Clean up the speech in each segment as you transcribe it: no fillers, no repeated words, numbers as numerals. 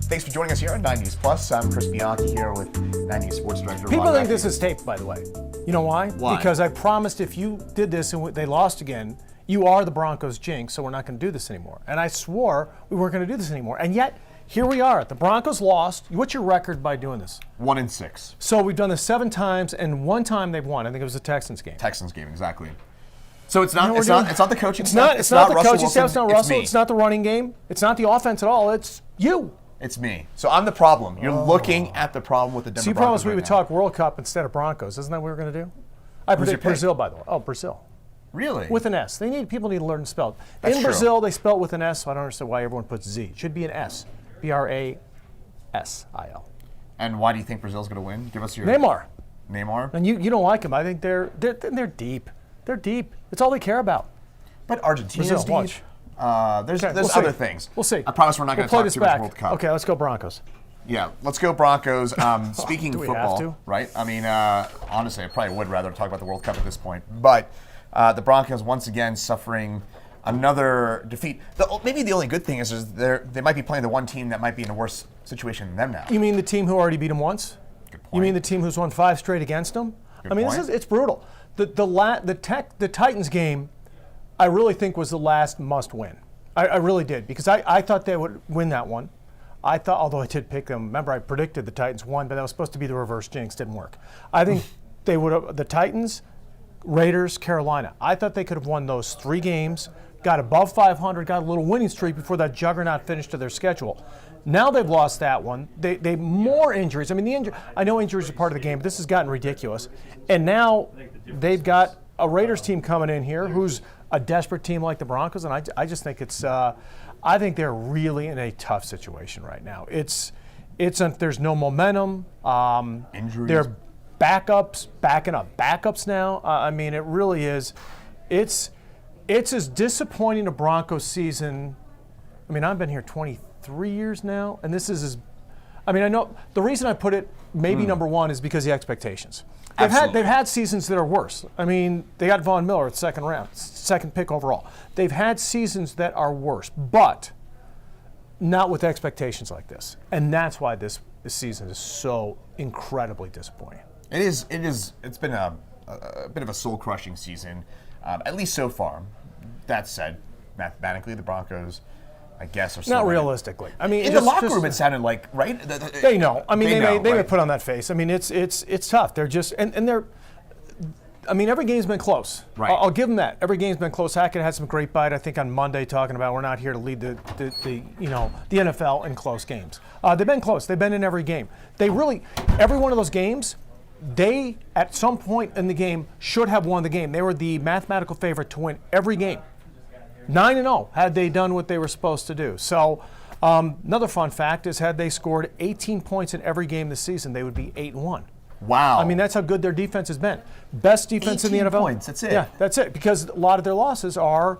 Thanks for joining us here on 9 News Plus. I'm Chris Bianchi here with 9 News Sports Director Rod Mackey. People think this is taped, by the way. You know why? Why? Because I promised if you did this and they lost again, you are the Broncos jinx, so we're not going to do this anymore. And I swore we weren't going to do this anymore. And yet, here we are. The Broncos lost. What's your record by doing this? 1-6. So we've done this 7 times, and one time they've won. I think it was the Texans game. Texans game, exactly. So it's not. You know, It's not the coaching It's staff. not. It's not the Russell coaching staff. Wilson, It's not Russell. me. It's not the running game. It's not the offense at all. It's you. It's me. So I'm the problem. You're looking at the problem with the Denver So you Broncos promised we right would now. talk World Cup instead of Broncos. Isn't that what we were going to do? I Who's your predict pick? Brazil, by the way. Oh, Brazil. Really? With an S. People need to learn to spell it. That's In true. Brazil, they spell it with an S, so I don't understand why everyone puts Z. It should be an S. Brasil. And why do you think Brazil's going to win? Give us your Neymar. Neymar. And you don't like him. I think they're deep. They're deep. It's all they care about. But Argentina's Brazil, deep. watch. There's Okay, we'll other see. things. We'll see. I promise we're not going to play talk this too much back. World Cup. Okay, let's go Broncos. Yeah, let's go Broncos. Speaking Do we football, have to? right? I mean, honestly, I probably would rather talk about the World Cup at this point. But the Broncos once again suffering another defeat. Maybe the only good thing is they might be playing the one team that might be in a worse situation than them now. You mean the team who already beat them once? Good point. You mean the team who's won 5 straight against them? Good I mean, point. it's brutal. The Titans game, I really think was the last must win. I really did, because I thought they would win that one. I thought, although I did pick them, remember I predicted the Titans won, but that was supposed to be the reverse jinx, didn't work. I think they would have, the Titans, Raiders, Carolina, I thought they could have won those 3 games, got above 500, got a little winning streak before that juggernaut finished to their schedule. Now they've lost that one. They more injuries. I mean, I know injuries are part of the game, but this has gotten ridiculous. And now they've got a Raiders team coming in here who's a desperate team like the Broncos, and I just think I think they're really in a tough situation right now. There's no momentum. Injuries. They're backing up backups now. I mean, it really is. It's as disappointing a Broncos season. I mean, I've been here 23 years now, and this is as. I mean, I know the reason I put it maybe number 1 is because of the expectations. They've had seasons that are worse. I mean, they got Von Miller at second round, second pick overall. They've had seasons that are worse, but not with expectations like this. And that's why this season is so incredibly disappointing. It is. It's been a bit of a soul-crushing season, at least so far. That said, mathematically, the Broncos, I guess, are still Not winning. realistically. I mean, In the locker room, it sounded like, right? They know. I mean, they may right? put on that face. I mean, it's tough. They're just and they're. I mean, every game's been close. Right. I'll give them that. Every game's been close. Hackett had some great bite, I think, on Monday, talking about we're not here to lead the NFL in close games. They've been close. They've been in every game. They really, every one of those games, they at some point in the game should have won the game. They were the mathematical favorite to win every game. 9-0 had they done what they were supposed to do. So another fun fact is had they scored 18 points in every game this season, they would be 8-1. Wow. I mean, that's how good their defense has been. Best defense in the 18 NFL. points, that's it. Yeah, that's it. Because a lot of their losses are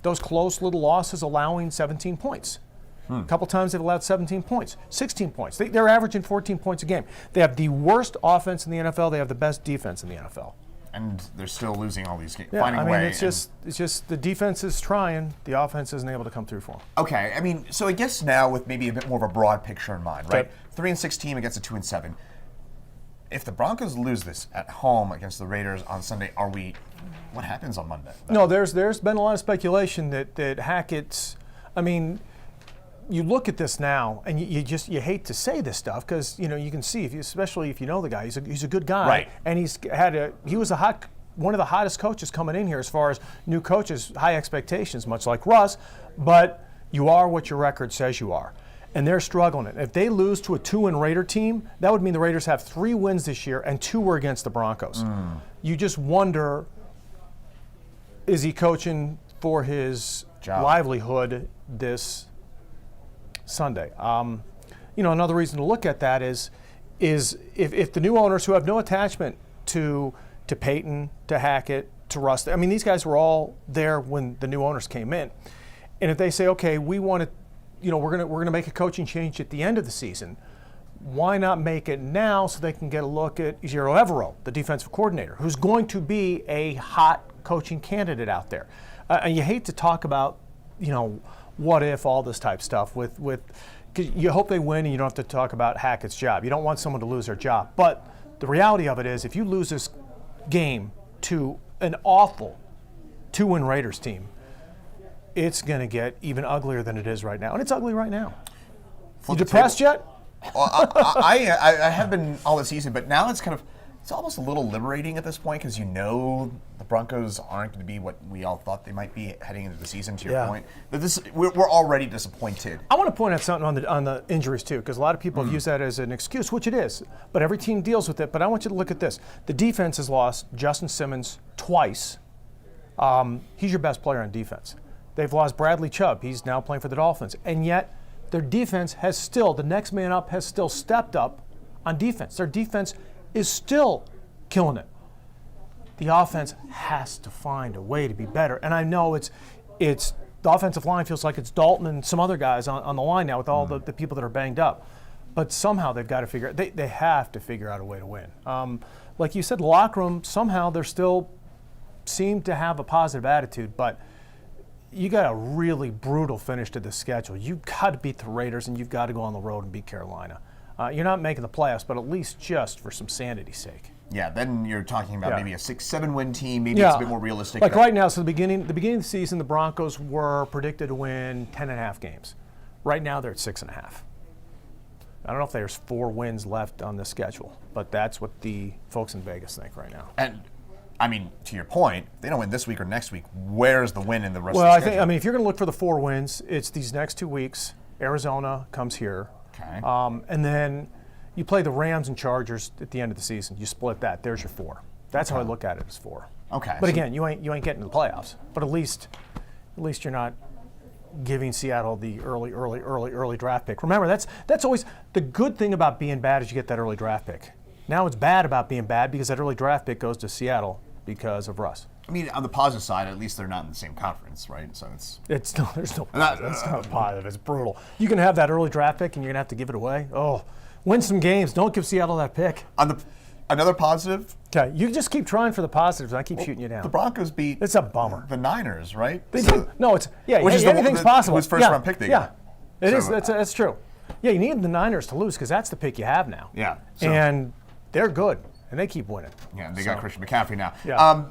those close little losses allowing 17 points. A couple times they've allowed 17 points, 16 points. They're averaging 14 points a game. They have the worst offense in the NFL. They have the best defense in the NFL. And they're still losing all these games, Yeah, finding I a mean, way. it's just the defense is trying. The offense isn't able to come through for them. Okay, I mean, so I guess now with maybe a bit more of a broad picture in mind, right? Okay. 3-6 team against a 2-7. If the Broncos lose this at home against the Raiders on Sunday, what happens on Monday? No, there's been a lot of speculation that Hackett's. I mean, you look at this now, and you hate to say this stuff because you can see especially if you know the guy, he's a good guy, right? And he was one of the hottest coaches coming in here as far as new coaches, high expectations, much like Russ. But you are what your record says you are. And they're struggling. If they lose to a 2-win Raider team, that would mean the Raiders have 3 wins this year, and 2 were against the Broncos. You just wonder, is he coaching for his livelihood this Sunday? Another reason to look at that is if the new owners who have no attachment to Peyton, to Hackett, to Russ, I mean, these guys were all there when the new owners came in. And if they say, okay, we want to, we're gonna make a coaching change at the end of the season, why not make it now so they can get a look at Ejiro Evero, the defensive coordinator, who's going to be a hot coaching candidate out there. And you hate to talk about, what if, all this type stuff with because you hope they win and you don't have to talk about Hackett's job. You don't want someone to lose their job. But the reality of it is, if you lose this game to an awful 2-win Raiders team, it's going to get even uglier than it is right now. And it's ugly right now. You depressed yet? Well, I have been all this season, but now it's almost a little liberating at this point, because the Broncos aren't going to be what we all thought they might be heading into the season, to your point. That we're already disappointed. I want to point out something on the injuries too, because a lot of people have used that as an excuse, which it is, but every team deals with it. But I want you to look at this. The defense has lost Justin Simmons twice. He's your best player on defense. They've lost Bradley Chubb. He's now playing for the Dolphins. And yet their defense the next man up has still stepped up on defense. Their defense is still killing it. The offense has to find a way to be better. And I know it's the offensive line feels like it's Dalton and some other guys on the line now with all the people that are banged up. But somehow they've got to figure it. They have to figure out a way to win. Like you said, the locker room, somehow they're still seem to have a positive attitude, but you got a really brutal finish to the schedule. You've got to beat the Raiders, and you've got to go on the road and beat Carolina. You're not making the playoffs, but at least just for some sanity's sake. Yeah, then you're talking about maybe a 6-7 win team. Maybe it's a bit more realistic. Like right now, so the beginning of the season, the Broncos were predicted to win 10.5 games. Right now, they're at 6.5. I don't know if there's 4 wins left on the schedule, but that's what the folks in Vegas think right now. And I mean, to your point, if they don't win this week or next week, where's the win in the rest of the schedule? Well, I mean, if you're going to look for the 4 wins, it's these next 2 weeks. Arizona comes here. Okay. And then you play the Rams and Chargers at the end of the season. You split that. There's your 4. That's how I look at it, as 4. Okay. But again, you ain't getting to the playoffs. But at least you're not giving Seattle the early draft pick. Remember, that's always the good thing about being bad is you get that early draft pick. Now it's bad about being bad because that early draft pick goes to Seattle because of Russ. I mean, on the positive side, at least they're not in the same conference, right? So there's no positive. It's not positive. It's brutal. You can have that early draft pick and you're gonna have to give it away. Oh, win some games. Don't give Seattle that pick. Another positive. Okay, you just keep trying for the positives, and I keep shooting you down. The Broncos beat. It's a bummer. The Niners, right? They did. No, it's which is anything's possible. Whose first round pick they got. Yeah, it is. That's true. Yeah, you need the Niners to lose because that's the pick you have now. Yeah, and they're good, and they keep winning. Yeah, and they got Christian McCaffrey now. Yeah.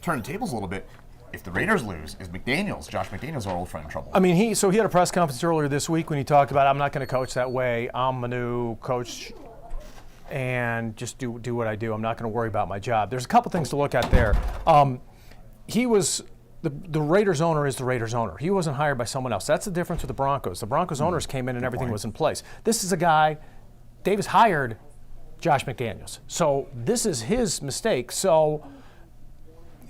Turn the tables a little bit. If the Raiders lose, is Josh McDaniels, our old friend, in trouble? I mean, he had a press conference earlier this week when he talked about, I'm not going to coach that way. I'm a new coach, and just do what I do. I'm not going to worry about my job. There's a couple things to look at there. He was the Raiders owner is the Raiders owner. He wasn't hired by someone else. That's the difference with the Broncos. The Broncos owners came in and everything was in place. This is a guy, Davis hired Josh McDaniels. So this is his mistake. So,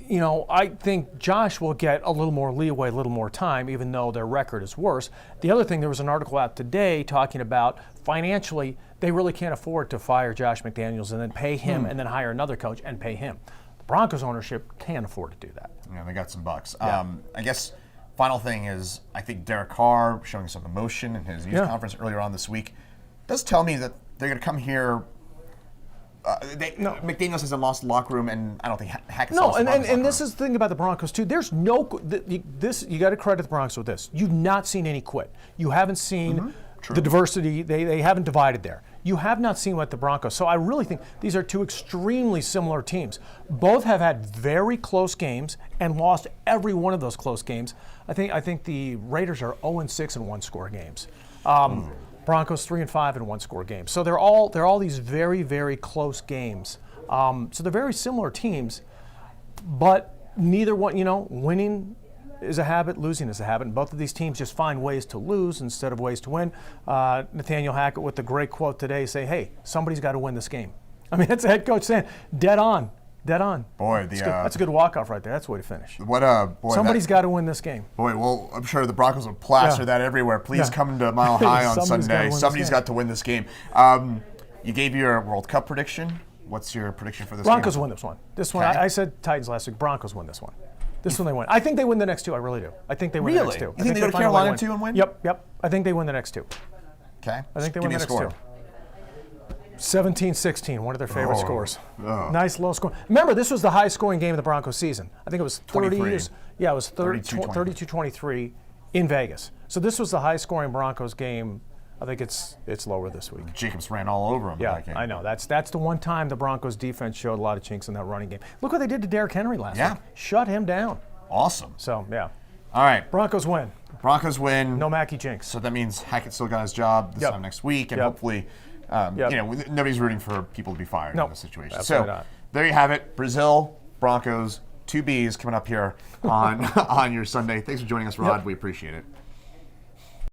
I think Josh will get a little more leeway, a little more time, even though their record is worse. The other thing, there was an article out today talking about financially, they really can't afford to fire Josh McDaniels and then pay him and then hire another coach and pay him. The Broncos ownership can't afford to do that. Yeah, they got some bucks. Yeah. I guess final thing is, I think Derek Carr showing some emotion in his news conference earlier on this week does tell me that they're going to come here. McDaniels hasn't lost the locker room, and I don't think Hackett's lost the locker room. And this is the thing about the Broncos too. There's no you got to credit the Broncos with this. You've not seen any quit. You haven't seen the diversity. They haven't divided there. You have not seen what the Broncos. So I really think these are two extremely similar teams. Both have had very close games and lost every one of those close games. I think the Raiders are 0-6 in one-score games. Broncos 3-5 in one-score games. So they're all these very, very close games. So they're very similar teams, but neither one, winning is a habit, losing is a habit. And both of these teams just find ways to lose instead of ways to win. Nathaniel Hackett with the great quote today, say, hey, somebody's got to win this game. I mean, that's the head coach saying, dead on. Boy, that's a good walk-off right there. That's the way to finish. Somebody's got to win this game. Boy, well, I'm sure the Broncos will plaster that everywhere. Please come to Mile High on Sunday. Somebody's got to win this game. You gave your World Cup prediction. What's your prediction for this Broncos game? win this one. This one, I said Titans last week. Broncos win this one. This one they win. I think they win the next two. I really do. I think they win the next two. You think they go to Carolina too and win? Yep. I think they win the next two. Okay. I think they win the next two. 17-16, one of their favorite scores. Nice low score. Remember, this was the highest scoring game of the Broncos season. I think it was 30. 23. It was 32-23 in Vegas. So this was the high-scoring Broncos game. I think it's lower this week. Jacobs ran all over him. Yeah, in that game. I know. That's the one time the Broncos defense showed a lot of chinks in that running game. Look what they did to Derrick Henry last week. Shut him down. Awesome. So, yeah. All right. Broncos win. Broncos win. No Mackey jinx. So that means Hackett still got his job this time next week, and hopefully, nobody's rooting for people to be fired in this situation. So not. There you have it. Brazil, Broncos, 2 Bs coming up here on on your Sunday. Thanks for joining us, Rod. We appreciate it.